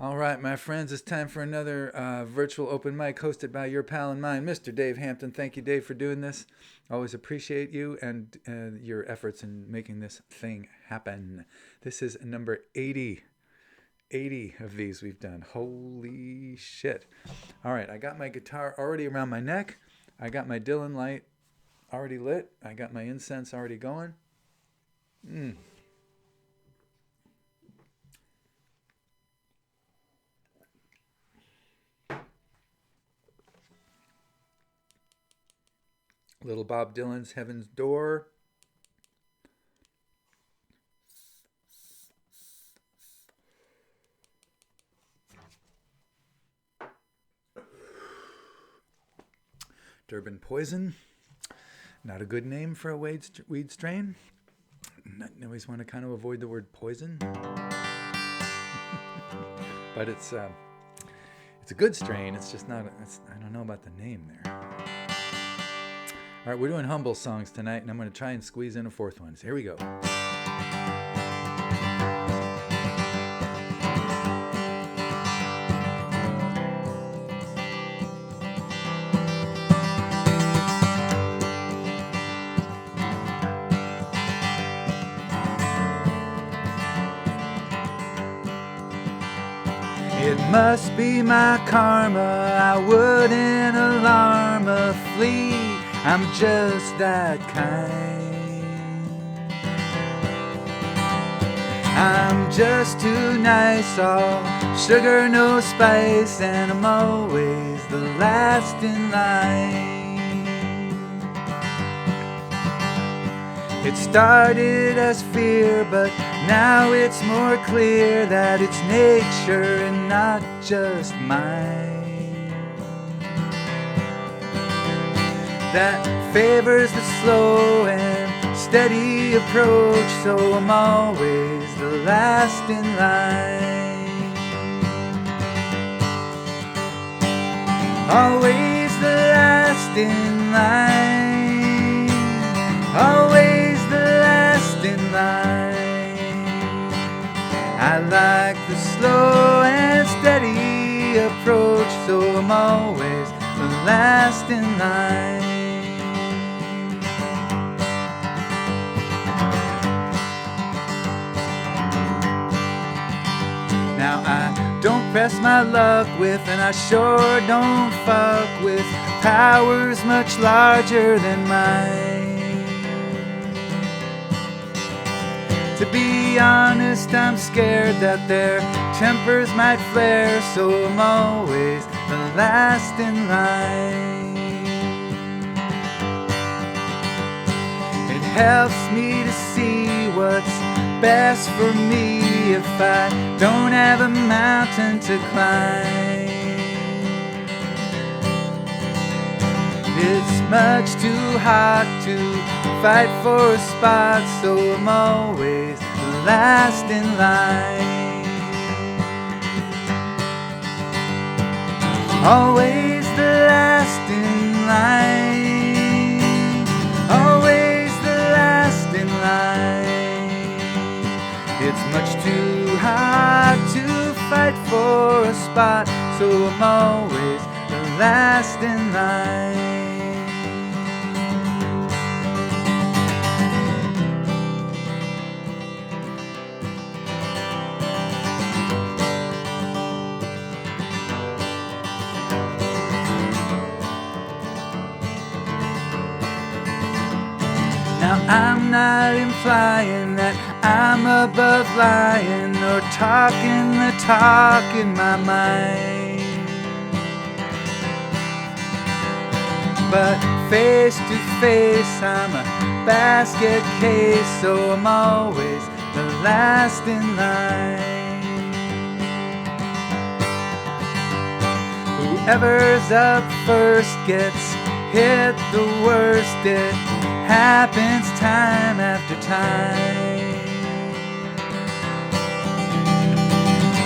All right, my friends, it's time for another virtual open mic hosted by your pal and mine, Mr. Dave Hampton. Thank you, Dave, for doing this. Always appreciate you and your efforts in making this thing happen. This is number 80. 80 of these we've done. Holy shit. All right, I got my guitar already around my neck. I got my Dylan light already lit. I got my incense already going. Mm. Little Bob Dylan's Heaven's Door. Durban Poison. Not a good name for a weed strain. I always want to kind of avoid the word poison. But it's a good strain. It's just not, I don't know about the name there. All right, we're doing humble songs tonight, and I'm going to try and squeeze in a fourth one. So here we go. It must be my karma, I wouldn't alarm a flea, I'm just that kind. I'm just too nice, all sugar, no spice, and I'm always the last in line. It started as fear, but now it's more clear that it's nature and not just mine that favors the slow and steady approach, so I'm always the last in line. Always the last in line. Always the last in line. I like the slow and steady approach, so I'm always the last in line. Now I don't press my luck with, and I sure don't fuck with powers much larger than mine. To be honest, I'm scared that their tempers might flare, so I'm always the last in line. It helps me to see what's best for me if I don't have a mountain to climb. It's much too hot to fight for a spot, so I'm always the last in line. Always the last in line. Always the last in line. It's much too hot to fight for a spot, so I'm always the last in line. Now I'm not implying that I'm above lying or talking the talk in my mind, but face to face I'm a basket case, so I'm always the last in line. Whoever's up first gets hit the worst. It happens time after time.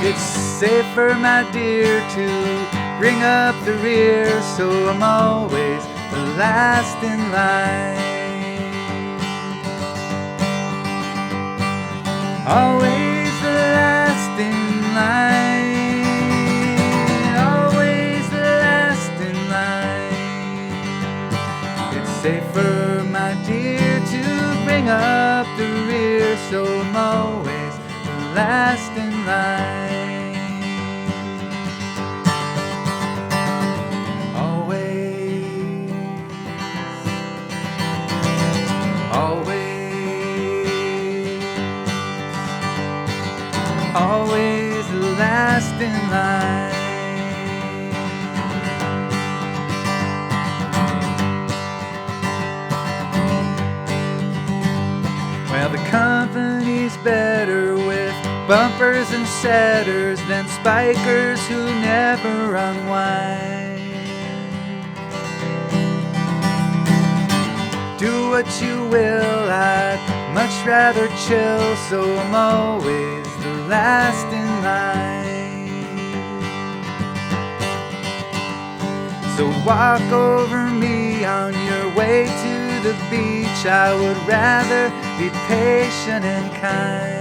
It's safer, my dear, to bring up the rear, so I'm always the last in line. Always the last in line. last in line. Always, always, always the last in line. Well, the company's better with bumpers and setters than spikers who never unwind. Do what you will, I'd much rather chill, so I'm always the last in line. So walk over me on your way to the beach. I would rather be patient and kind.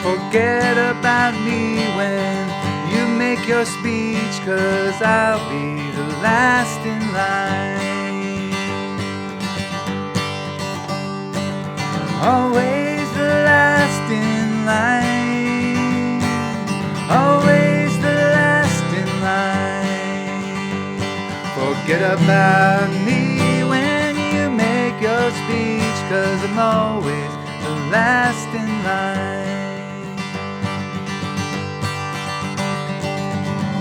Forget about me when you make your speech, 'cause I'll be the last in line. Always the last in line. Always the last in line. Forget about me when you make your speech, 'cause I'm always the last in line.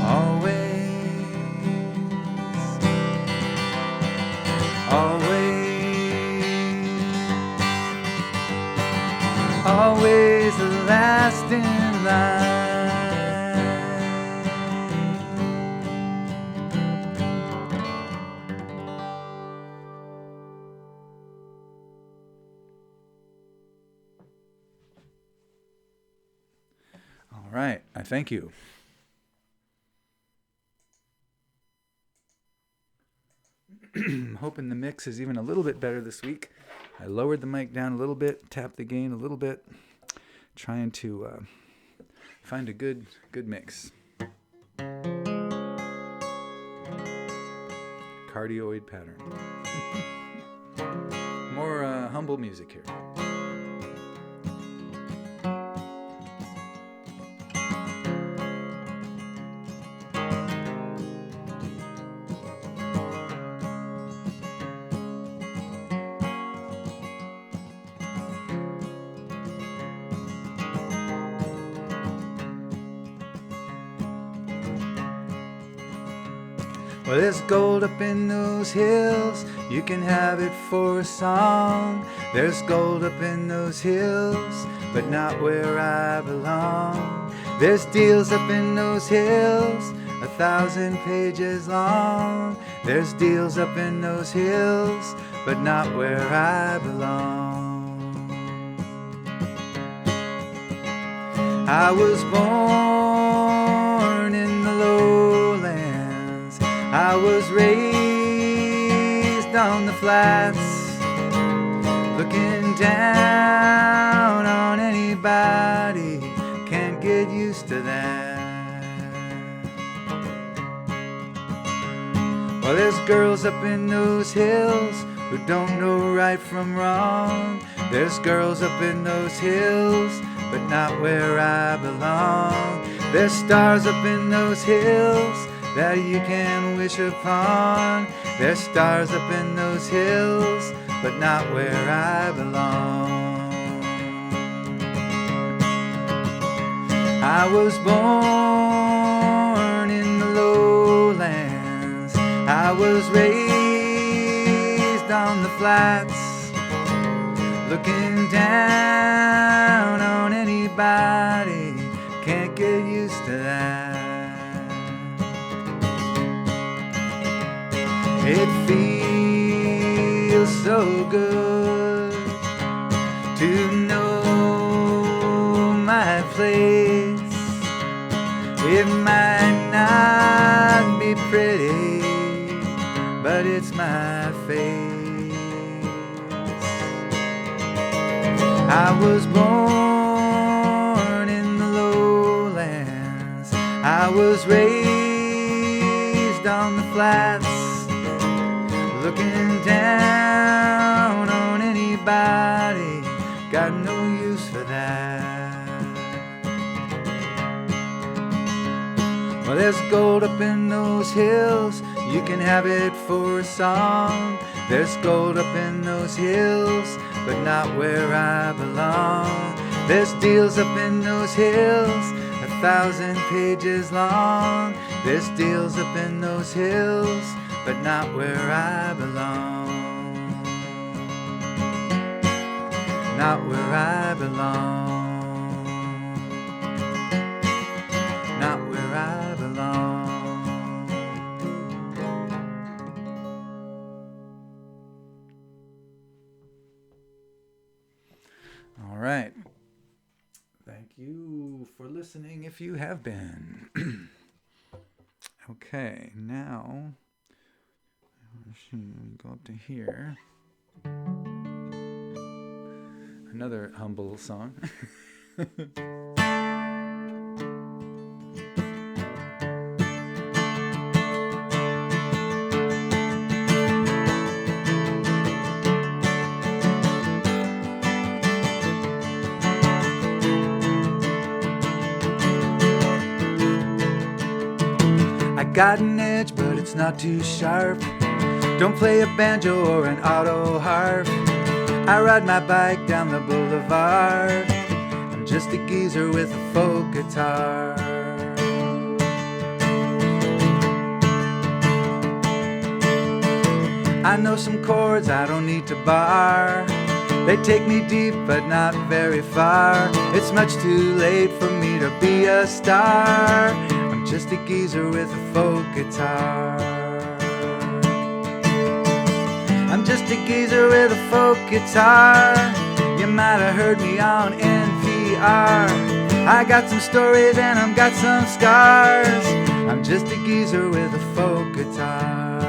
Always, always, always the last in line. All right, I thank you. Hoping the mix is even a little bit better this week. I lowered the mic down a little bit, tapped the gain a little bit, trying to find a good mix. Cardioid pattern. More humble music here. Well, there's gold up in those hills, you can have it for a song. There's gold up in those hills, but not where I belong. There's deals up in those hills, 1,000 pages long. There's deals up in those hills, but not where I belong. I was born in the lowlands, I was raised on the flats, looking down on anybody, can't get used to that. Well, there's girls up in those hills who don't know right from wrong. There's girls up in those hills, but not where I belong. There's stars up in those hills that you can wish upon. There's stars up in those hills, but not where I belong. I was born in the lowlands, I was raised on the flats, looking down on anybody, can't get used to that. It feels so good to know my place. It might not be pretty, but it's my face. I was born in the lowlands, I was raised on the flats, looking down on anybody, got no no use for that. Well, there's gold up in those hills, you can have it for a song. There's gold up in those hills, but not where I belong. There's deals up in those hills, 1,000 pages long. There's deals up in those hills, but not where I belong. Not where I belong. Not where I belong. All right. Thank you for listening if you have been. Okay, now go up to here. Another humble song. I got an edge, but it's not too sharp. Don't play a banjo or an auto harp. I ride my bike down the boulevard. I'm just a geezer with a folk guitar. I know some chords I don't need to bar. They take me deep but not very far. It's much too late for me to be a star. I'm just a geezer with a folk guitar. I'm just a geezer with a folk guitar. You might have heard me on NPR. I got some stories and I've got some scars. I'm just a geezer with a folk guitar.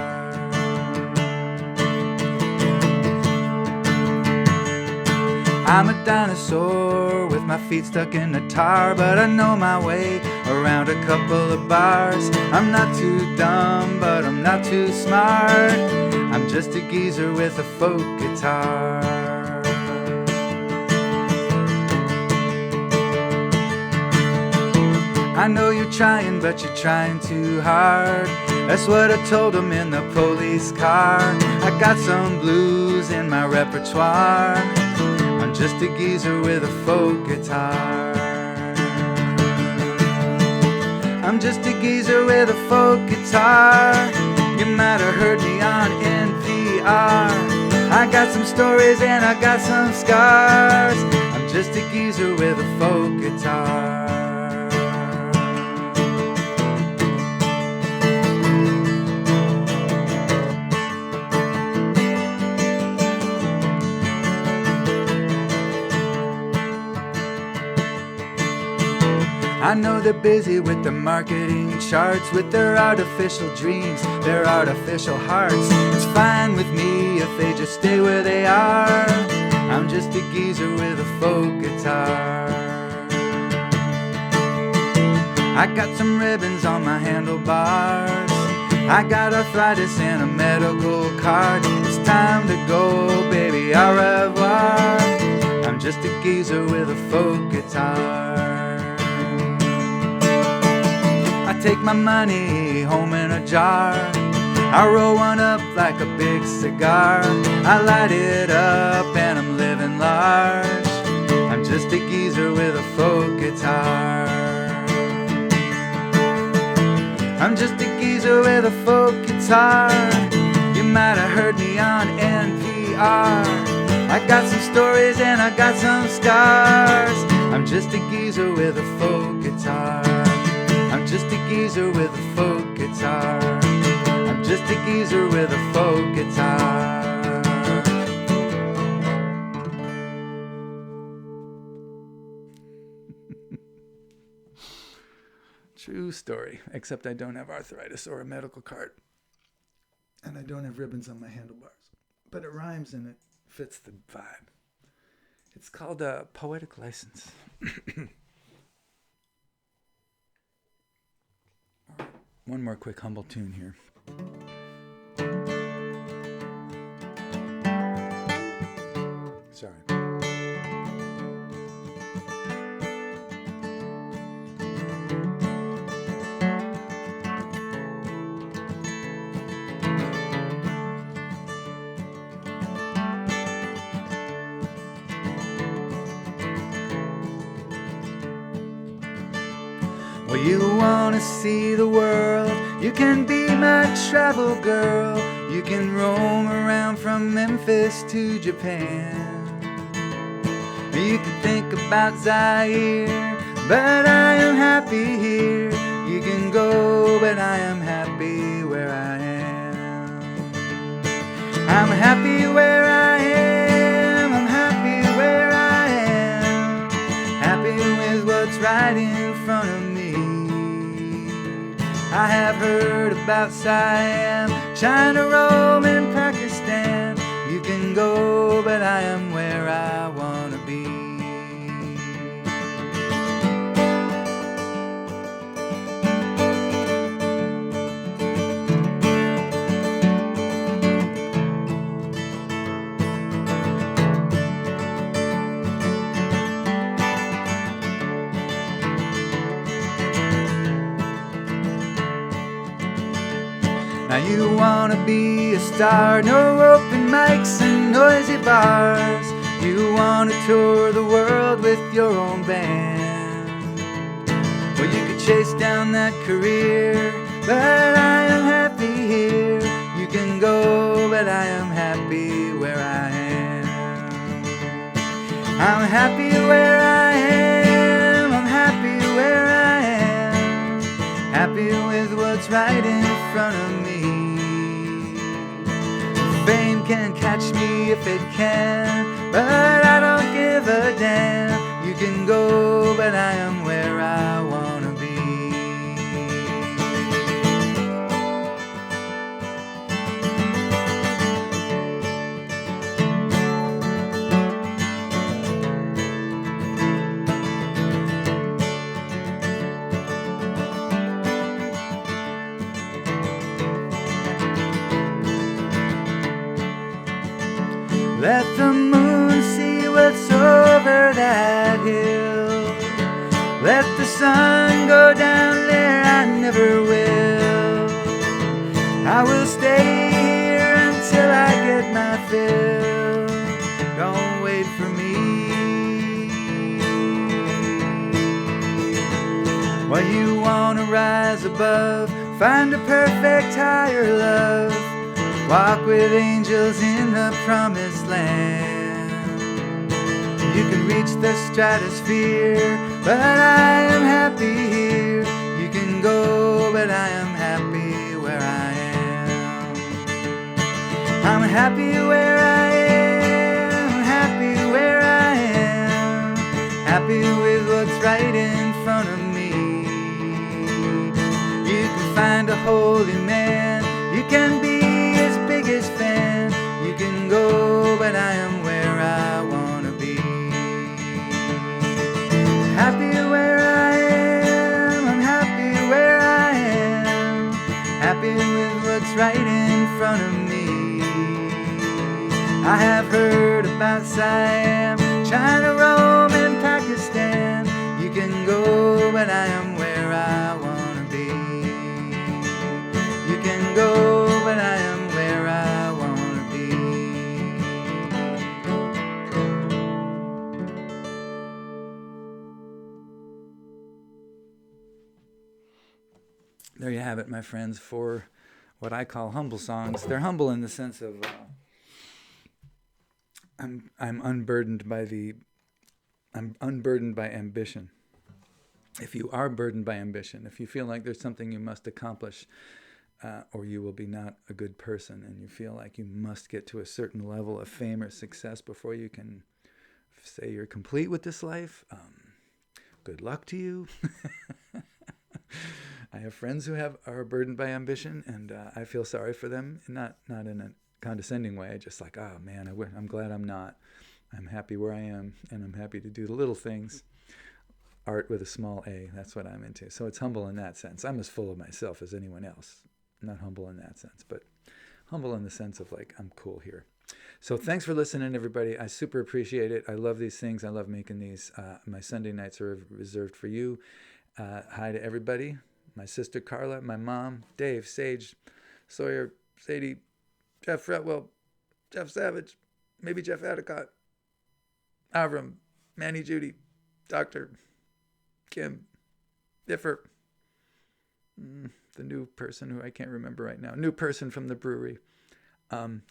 I'm a dinosaur with my feet stuck in a tar, but I know my way around a couple of bars. I'm not too dumb, but I'm not too smart. I'm just a geezer with a folk guitar. I know you're trying, but you're trying too hard. That's what I told them in the police car. I got some blues in my repertoire. I'm just a geezer with a folk guitar. I'm just a geezer with a folk guitar. You might have heard me on NPR. I got some stories and I got some scars. I'm just a geezer with a folk guitar. I know they're busy with the marketing charts, with their artificial dreams, their artificial hearts. It's fine with me if they just stay where they are. I'm just a geezer with a folk guitar. I got some ribbons on my handlebars. I got arthritis and a medical card. It's time to go, baby, au revoir. I'm just a geezer with a folk guitar. I take my money home in a jar. I roll one up like a big cigar. I light it up and I'm living large. I'm just a geezer with a folk guitar. I'm just a geezer with a folk guitar. You might have heard me on NPR. I got some stories and I got some scars. I'm just a geezer with a folk guitar. I'm just a geezer with a folk guitar. I'm just a geezer with a folk guitar. True story, except I don't have arthritis or a medical card. And I don't have ribbons on my handlebars. But it rhymes and it fits the vibe. It's called a poetic license. One more quick humble tune here. Sorry. Well, you wanna see the world, you can be my travel girl. You can roam around from Memphis to Japan. You can think about Zaire, but I am happy here. You can go, but I am happy where I am. I'm happy where I am, I'm happy where I am. Happy with what's right in front of me. I have heard about Siam, China, Rome, and Pakistan. You can go, but I am where I wanna be. Now you wanna be a star, no open mics and noisy bars. You wanna tour the world with your own band. Well, you could chase down that career, but I am happy here. You can go, but I am happy where I am. I'm happy where I am, I'm happy where I am. Happy with what's right in front of me. Fame can catch me if it can, but I don't give a damn. You can go, but I am where I wanna be. Let the moon see what's over that hill. Let the sun go down there, I never will. I will stay here until I get my fill. Don't wait for me. While you wanna rise above, find a perfect higher love. Walk with angels in the promised land. You can reach the stratosphere, but I am happy here. You can go, but I am happy where I am. I'm happy where I am, happy where I am. Happy with what's right in front of me. You can find a holy man, you can be his biggest fan. You can go, but I am where I wanna be. Happy where I am, I'm happy where I am. Happy with what's right in front of me. I have heard about Siam, China, Rome, and Pakistan. You can go, but I am where I wanna be. You can go, but I am where I wanna be. There you have it, my friends, for what I call humble songs. They're humble in the sense of I'm unburdened by ambition. If you are burdened by ambition, if you feel like there's something you must accomplish, or you will be not a good person, and you feel like you must get to a certain level of fame or success before you can say you're complete with this life, good luck to you. I have friends who are burdened by ambition, and I feel sorry for them, not in a condescending way, just like, oh man, I'm glad I'm not. I'm happy where I am, and I'm happy to do the little things. Art with a small a, that's what I'm into. So it's humble in that sense. I'm as full of myself as anyone else. Not humble in that sense, but humble in the sense of like, I'm cool here. So thanks for listening, everybody. I super appreciate it. I love these things. I love making these. My Sunday nights are reserved for you. Hi to everybody. My sister Carla, my mom, Dave, Sage, Sawyer, Sadie, Jeff Fretwell, Jeff Savage, maybe Jeff Adicott, Avram, Manny Judy, Dr. Kim, Differ, the new person who I can't remember right now. New person from the brewery.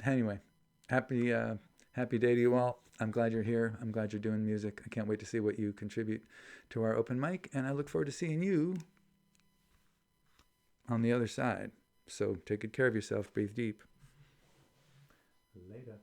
Anyway, happy day to you all. I'm glad you're here. I'm glad you're doing music. I can't wait to see what you contribute to our open mic, and I look forward to seeing you on the other side. So take good care of yourself. Breathe deep. Later.